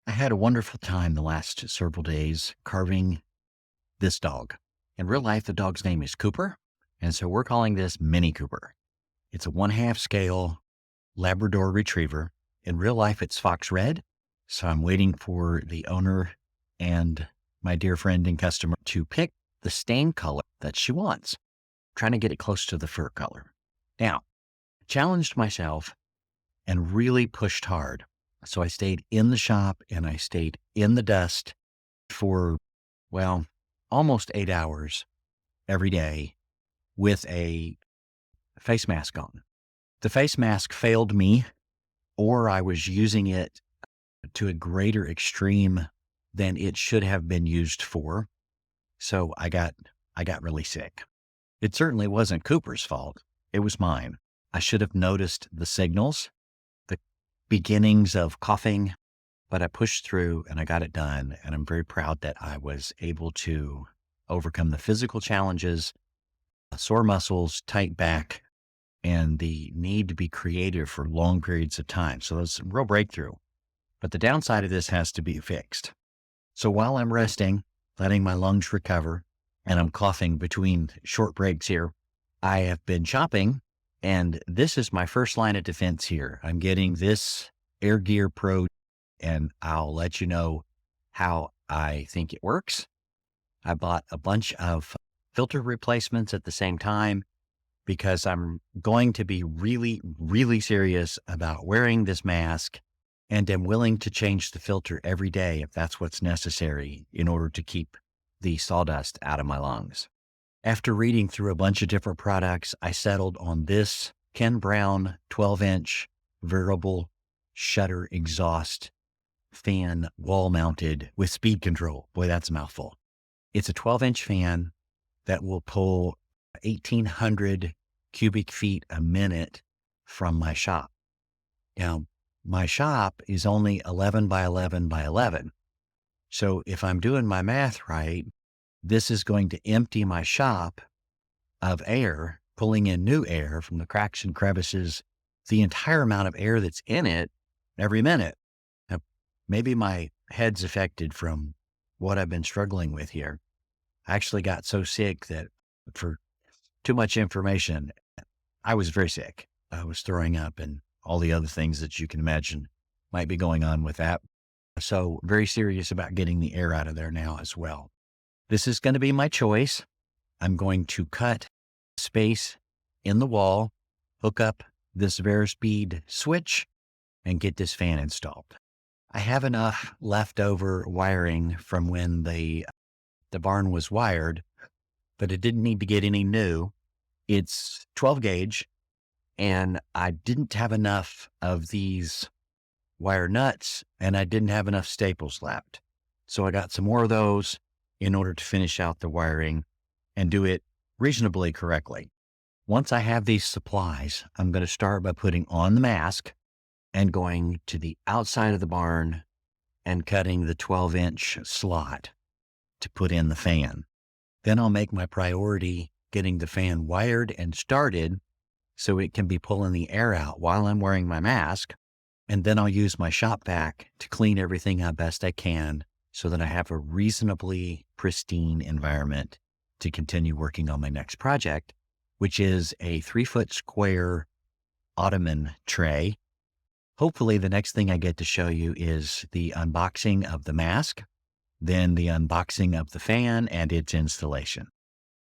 I had a wonderful time the last several days carving this dog. In real life, the dog's name is Cooper. And so we're calling this Mini Cooper. It's a 1/2 scale Labrador retriever. In real life, it's fox red. So I'm waiting for the owner and my dear friend and customer to pick the stain color that she wants, trying to get it close to the fur color. Now, challenged myself and really pushed hard. So I stayed in the shop and I stayed in the dust for, well, almost 8 hours every day with a face mask on. The face mask failed me, or I was using it to a greater extreme than it should have been used for. So I got really sick. It certainly wasn't Cooper's fault. It was mine. I should have noticed the signals, the beginnings of coughing, but I pushed through and I got it done. And I'm very proud that I was able to overcome the physical challenges, sore muscles, tight back, and the need to be creative for long periods of time. So that's a real breakthrough. But the downside of this has to be fixed. So while I'm resting, letting my lungs recover, and I'm coughing between short breaks here, I have been chopping, and this is my first line of defense here. I'm getting this Air Gear Pro, and I'll let you know how I think it works. I bought a bunch of filter replacements at the same time because I'm going to be really, really serious about wearing this mask, and am willing to change the filter every day if that's what's necessary in order to keep the sawdust out of my lungs. After reading through a bunch of different products, I settled on this Ken Brown 12-inch variable shutter exhaust fan, wall mounted with speed control. Boy, that's a mouthful. It's a 12-inch fan that will pull 1,800 cubic feet a minute from my shop. Now, my shop is only 11 by 11 by 11. So if I'm doing my math right, this is going to empty my shop of air, pulling in new air from the cracks and crevices, the entire amount of air that's in it every minute. Now, maybe my head's affected from what I've been struggling with here. I actually got so sick that, for too much information, I was very sick. I was throwing up and all the other things that you can imagine might be going on with that. So very serious about getting the air out of there now as well. This is going to be my choice. I'm going to cut space in the wall, hook up this Verispeed switch, and get this fan installed. I have enough leftover wiring from when the barn was wired, but it didn't need to get any new. It's 12 gauge. And I didn't have enough of these wire nuts, and I didn't have enough staples left. So I got some more of those in order to finish out the wiring and do it reasonably correctly. Once I have these supplies, I'm going to start by putting on the mask and going to the outside of the barn and cutting the 12-inch slot to put in the fan. Then I'll make my priority getting the fan wired and started so it can be pulling the air out while I'm wearing my mask. And then I'll use my shop vac to clean everything up best I can so that I have a reasonably pristine environment to continue working on my next project, which is a 3-foot square ottoman tray. Hopefully the next thing I get to show you is the unboxing of the mask, then the unboxing of the fan and its installation.